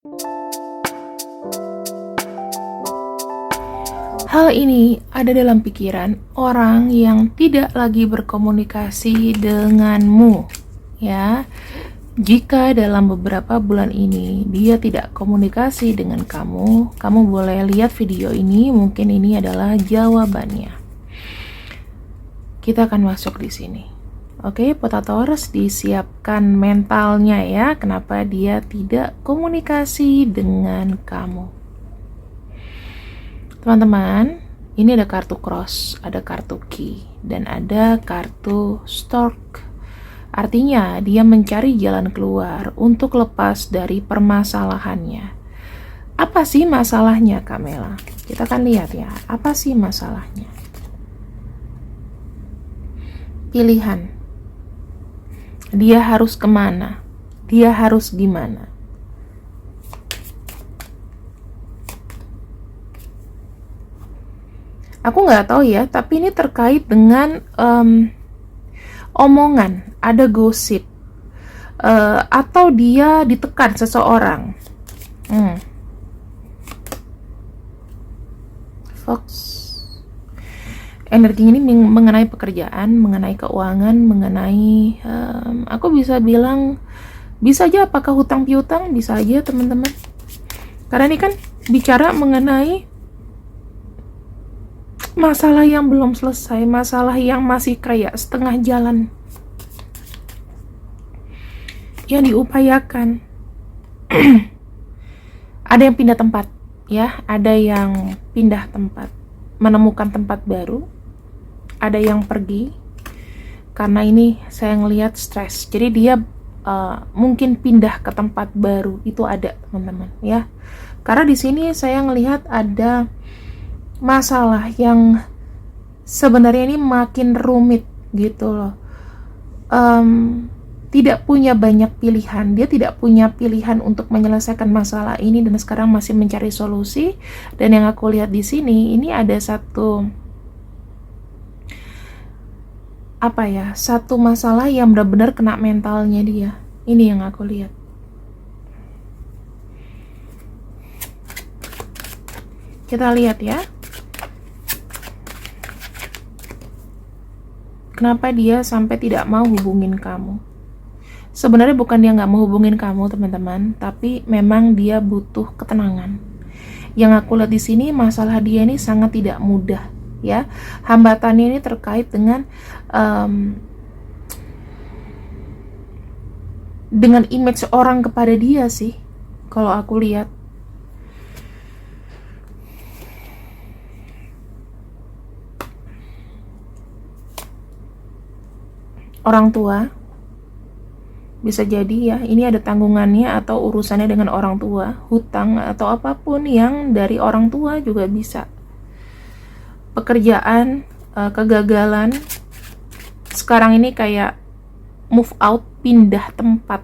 Hal ini ada dalam pikiran orang yang tidak lagi berkomunikasi denganmu, ya. Jika dalam beberapa bulan ini dia tidak komunikasi dengan kamu, kamu boleh lihat video ini, mungkin ini adalah jawabannya. Kita akan masuk di sini. Oke, Potators, disiapkan mentalnya ya, kenapa dia tidak komunikasi dengan kamu. Teman-teman, ini ada kartu cross, ada kartu key, dan ada kartu stork. Artinya, dia mencari jalan keluar untuk lepas dari permasalahannya. Apa sih masalahnya, Kamela? Kita akan lihat ya, apa sih masalahnya? Pilihan. Dia harus kemana? Dia harus gimana? Aku nggak tahu ya, tapi ini terkait dengan omongan, ada gosip, atau dia ditekan seseorang. Fox. Energinya ini mengenai pekerjaan, mengenai keuangan, mengenai, aku bisa bilang, bisa aja apakah hutang piutang, bisa aja teman-teman. Karena ini kan bicara mengenai masalah yang belum selesai, masalah yang masih kayak setengah jalan, yang diupayakan. Ada yang pindah tempat, ya, ada yang pindah tempat, menemukan tempat baru, ada yang pergi, karena ini saya ngelihat stres, jadi dia mungkin pindah ke tempat baru, itu ada teman-teman, ya. Karena di sini saya ngelihat ada masalah yang sebenarnya ini makin rumit gitu loh. Tidak punya banyak pilihan, dia tidak punya pilihan untuk menyelesaikan masalah ini dan sekarang masih mencari solusi. Dan yang aku lihat di sini, ini ada satu satu masalah yang benar-benar kena mentalnya dia. Ini yang aku lihat. Kita lihat ya. Kenapa dia sampai tidak mau hubungin kamu? Sebenarnya bukan dia nggak mau hubungin kamu, teman-teman, tapi memang dia butuh ketenangan. Yang aku lihat di sini, masalah dia ini sangat tidak mudah, ya. Hambatannya ini terkait dengan image orang kepada dia sih, kalau aku lihat. Orang tua bisa jadi ya, ini ada tanggungannya atau urusannya dengan orang tua, hutang atau apapun yang dari orang tua juga bisa. Pekerjaan, kegagalan, sekarang ini kayak move out, pindah tempat.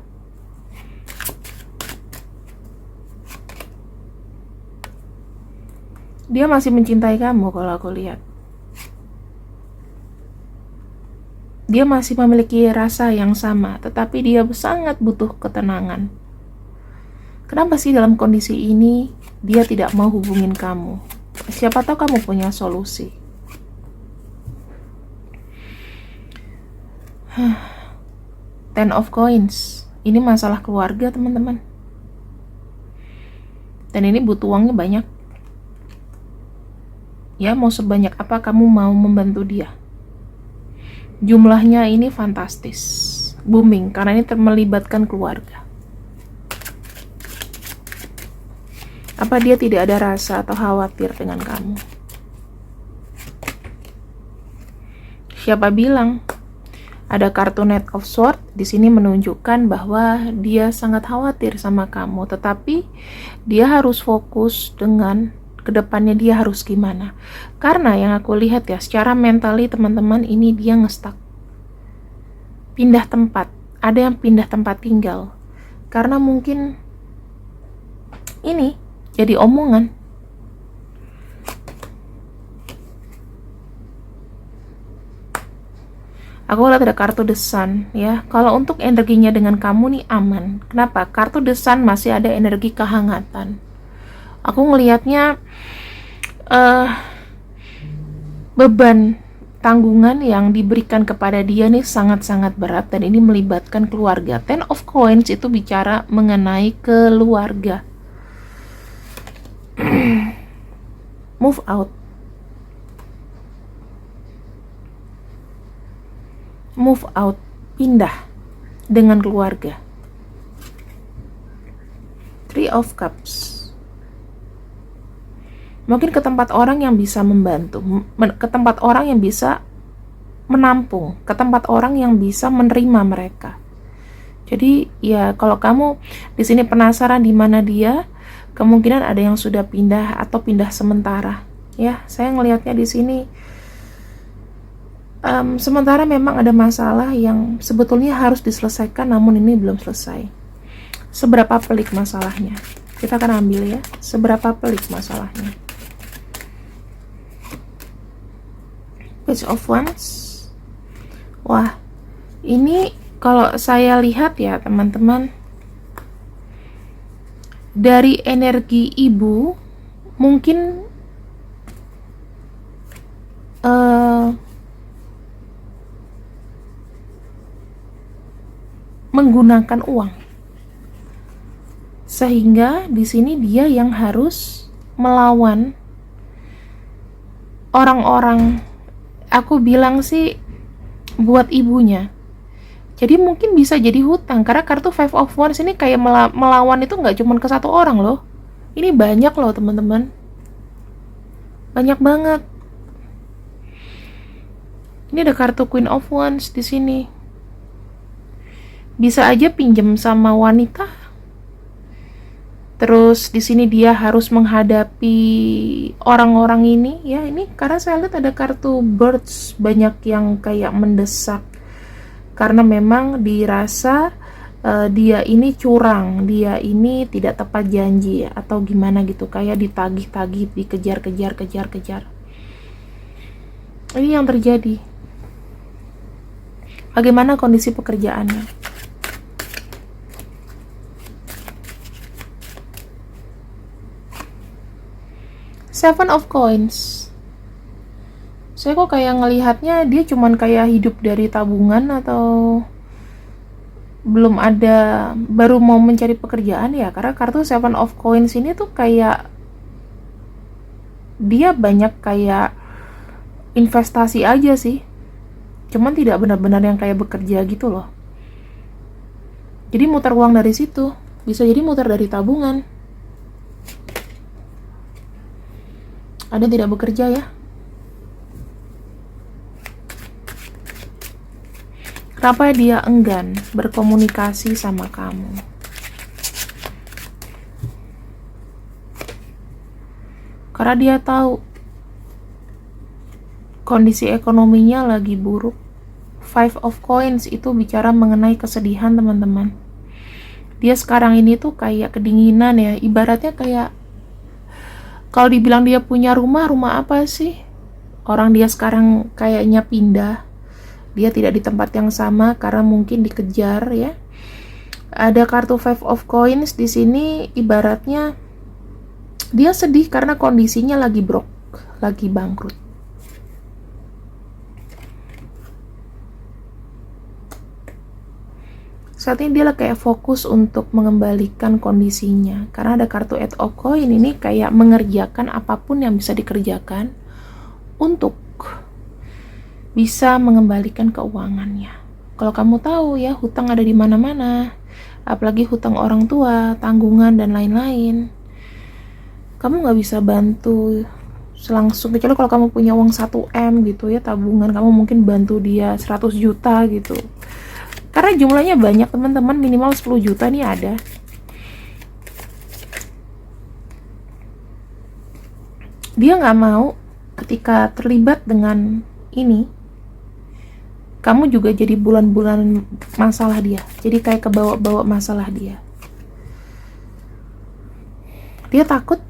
Dia masih mencintai kamu kalau aku lihat. Dia masih memiliki rasa yang sama, tetapi dia sangat butuh ketenangan. Kenapa sih dalam kondisi ini dia tidak mau hubungin kamu? Siapa tahu kamu punya solusi. Ten of Coins. Ini masalah keluarga, teman-teman. Dan ini butuh uangnya banyak. Ya, mau sebanyak apa kamu mau membantu dia? Jumlahnya ini fantastis, booming, karena ini melibatkan keluarga. Apa dia tidak ada rasa atau khawatir dengan kamu? Siapa bilang? Ada kartu Knight of Swords di sini menunjukkan bahwa dia sangat khawatir sama kamu, tetapi dia harus fokus dengan kedepannya dia harus gimana. Karena yang aku lihat ya, secara mentali teman-teman, ini dia ngestak, pindah tempat, ada yang pindah tempat tinggal karena mungkin ini jadi omongan. Aku lihat ada kartu The Sun ya. Kalau untuk energinya dengan kamu nih aman. Kenapa? Kartu The Sun masih ada energi kehangatan. Aku ngelihatnya beban tanggungan yang diberikan kepada dia nih sangat-sangat berat, dan ini melibatkan keluarga. Ten of Coins itu bicara mengenai keluarga. Move out. Move out, pindah dengan keluarga. Three of Cups. Mungkin ke tempat orang yang bisa membantu, ke tempat orang yang bisa menampung, ke tempat orang yang bisa menerima mereka. Jadi ya kalau kamu di sini penasaran di mana dia, kemungkinan ada yang sudah pindah atau pindah sementara. Ya, saya ngelihatnya di sini. Sementara memang ada masalah yang sebetulnya harus diselesaikan, namun ini belum selesai. Seberapa pelik masalahnya? Kita akan ambil ya, seberapa pelik masalahnya. Page of Wands. Wah, ini kalau saya lihat ya teman-teman, dari energi ibu mungkin menggunakan uang, sehingga di sini dia yang harus melawan orang-orang. Aku bilang sih buat ibunya. Jadi mungkin bisa jadi hutang, karena kartu Five of Wands ini kayak melawan itu nggak cuma ke satu orang loh. Ini banyak loh teman-teman, banyak banget. Ini ada kartu Queen of Wands di sini. Bisa aja pinjam sama wanita. Terus di sini dia harus menghadapi orang-orang ini ya. Ini karena saya lihat ada kartu Birds, banyak yang kayak mendesak karena memang dirasa dia ini curang, dia ini tidak tepat janji ya, atau gimana gitu, kayak ditagih-tagih, dikejar-kejar. Ini yang terjadi. Bagaimana kondisi pekerjaannya? Seven of Coins. Saya kok kayak ngelihatnya dia cuman kayak hidup dari tabungan, atau belum ada, baru mau mencari pekerjaan ya. Karena kartu Seven of Coins ini tuh kayak dia banyak kayak investasi aja sih, cuman tidak benar-benar yang kayak bekerja gitu loh. Jadi muter uang dari situ, bisa jadi muter dari tabungan. Ada tidak bekerja ya. Kenapa dia enggan berkomunikasi sama kamu? Karena dia tahu kondisi ekonominya lagi buruk. Five of Coins itu bicara mengenai kesedihan teman-teman. Dia sekarang ini tuh kayak kedinginan ya. Ibaratnya kayak, kalau dibilang dia punya rumah apa sih? Orang dia sekarang kayaknya pindah. Dia tidak di tempat yang sama karena mungkin dikejar ya. Ada kartu Five of Coins di sini, ibaratnya dia sedih karena kondisinya lagi broke, lagi bangkrut. Saat ini dia kayak fokus untuk mengembalikan kondisinya, karena ada kartu Eight of Coins ini kayak mengerjakan apapun yang bisa dikerjakan untuk bisa mengembalikan keuangannya. Kalau kamu tahu ya, hutang ada di mana-mana, apalagi hutang orang tua, tanggungan dan lain-lain. Kamu nggak bisa bantu langsung, kecuali kalau kamu punya uang 1M gitu ya, tabungan, kamu mungkin bantu dia 100 juta gitu. Karena jumlahnya banyak teman-teman, minimal 10 juta nih ada. Dia nggak mau ketika terlibat dengan ini, kamu juga jadi bulan-bulan masalah dia. Jadi kayak kebawa-bawa masalah dia. Dia takut.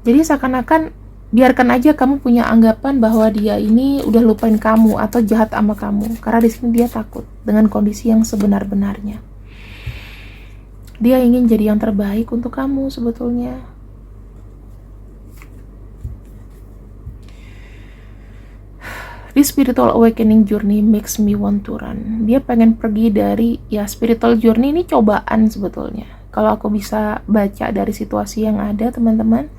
Jadi seakan-akan biarkan aja kamu punya anggapan bahwa dia ini udah lupain kamu atau jahat sama kamu, karena di sini dia takut dengan kondisi yang sebenar-benarnya. Dia ingin jadi yang terbaik untuk kamu sebetulnya. This spiritual awakening journey makes me want to run. Dia pengen pergi dari, ya spiritual journey ini cobaan sebetulnya. Kalau aku bisa baca dari situasi yang ada, teman-teman,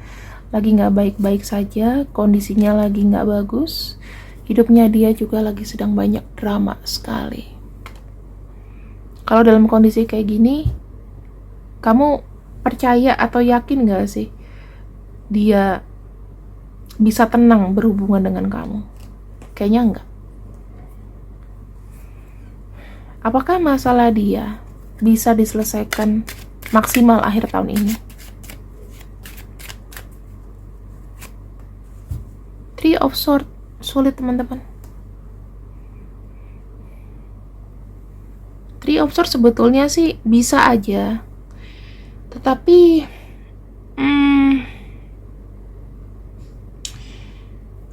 lagi nggak baik-baik saja, kondisinya lagi nggak bagus, hidupnya dia juga lagi sedang banyak drama sekali. Kalau dalam kondisi kayak gini, kamu percaya atau yakin nggak sih dia bisa tenang berhubungan dengan kamu? Kayaknya enggak. Apakah masalah dia bisa diselesaikan maksimal akhir tahun ini? Three of Swords, sulit teman-teman. Three of Swords sebetulnya sih bisa aja, tetapi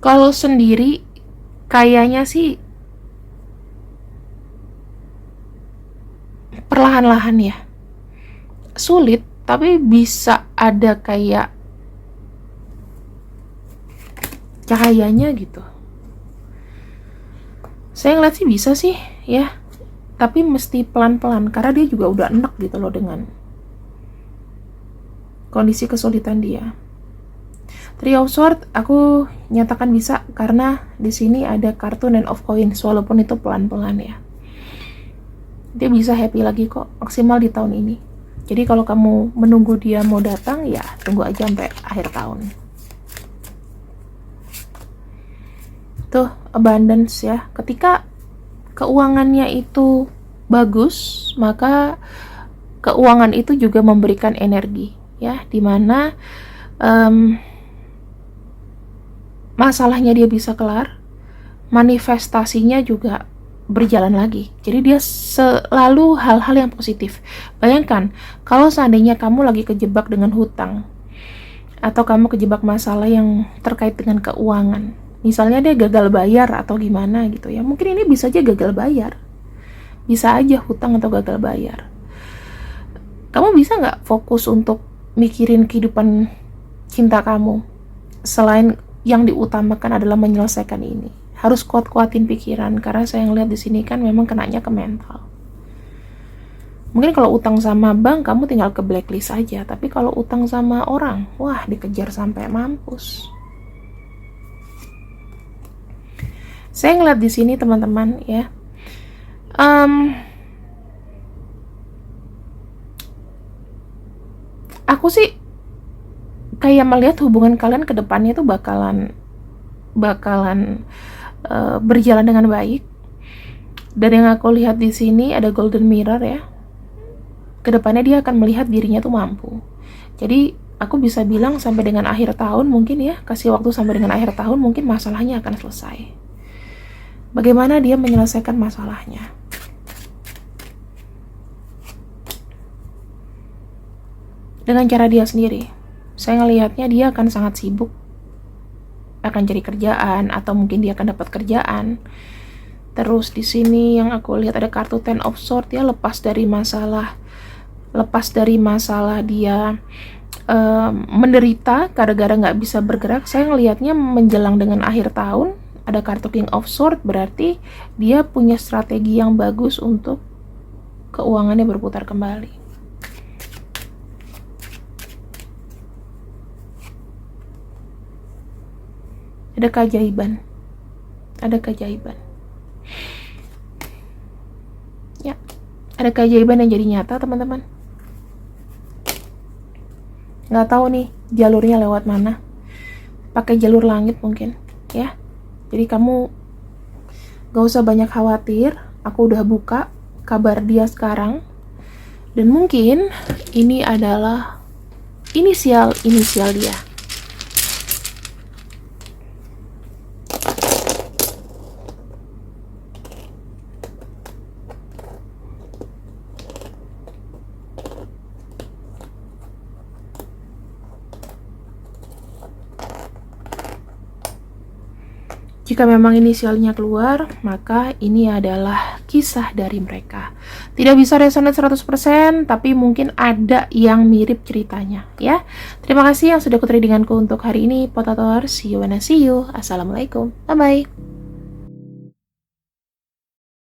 kalau sendiri kayaknya sih perlahan-lahan ya. Sulit, tapi bisa ada kayak cahayanya gitu. Saya ngeliat sih bisa sih ya, tapi mesti pelan-pelan karena dia juga udah enak gitu loh dengan kondisi kesulitan dia. Three of Swords aku nyatakan bisa karena di sini ada kartu Nine of Coins, walaupun itu pelan-pelan ya. Dia bisa happy lagi kok, maksimal di tahun ini. Jadi kalau kamu menunggu dia mau datang, ya tunggu aja sampai akhir tahun. Tuh, abundance ya. Ketika keuangannya itu bagus, maka keuangan itu juga memberikan energi ya, dimana masalahnya dia bisa kelar, manifestasinya juga berjalan lagi. Jadi dia selalu hal-hal yang positif. Bayangkan kalau seandainya kamu lagi kejebak dengan hutang atau kamu kejebak masalah yang terkait dengan keuangan, misalnya dia gagal bayar atau gimana gitu ya, mungkin ini bisa aja gagal bayar, bisa aja hutang atau gagal bayar. Kamu bisa nggak fokus untuk mikirin kehidupan cinta kamu selain yang diutamakan adalah menyelesaikan ini? Harus kuat-kuatin pikiran, karena saya ngeliat di sini kan memang kenanya ke mental. Mungkin kalau utang sama bank kamu tinggal ke blacklist aja, tapi kalau utang sama orang, wah dikejar sampai mampus. Saya ngeliat di sini teman-teman ya, aku sih kayak melihat hubungan kalian ke depannya itu bakalan berjalan dengan baik. Dan yang aku lihat di sini ada golden mirror ya. Kedepannya dia akan melihat dirinya tuh mampu. Jadi aku bisa bilang sampai dengan akhir tahun mungkin ya, kasih waktu sampai dengan akhir tahun mungkin masalahnya akan selesai. Bagaimana dia menyelesaikan masalahnya? Dengan cara dia sendiri. Saya ngelihatnya dia akan sangat sibuk, akan cari kerjaan atau mungkin dia akan dapat kerjaan. Terus di sini yang aku lihat ada kartu Ten of Swords ya, lepas dari masalah dia menderita gara-gara nggak bisa bergerak. Saya ngelihatnya menjelang dengan akhir tahun ada kartu King of Swords, berarti dia punya strategi yang bagus untuk keuangannya berputar kembali. Ada keajaiban. Ya, ada keajaiban yang jadi nyata teman-teman. Nggak tahu nih jalurnya lewat mana. Pakai jalur langit mungkin ya. Jadi kamu gak usah banyak khawatir. Aku udah buka kabar dia sekarang. Dan mungkin ini adalah inisial dia. Jika memang inisialnya keluar, maka ini adalah kisah dari mereka. Tidak bisa resonate 100%, tapi mungkin ada yang mirip ceritanya, ya. Terima kasih yang sudah kuteri denganku untuk hari ini, Potator. See you when I see you. Assalamualaikum. Bye-bye.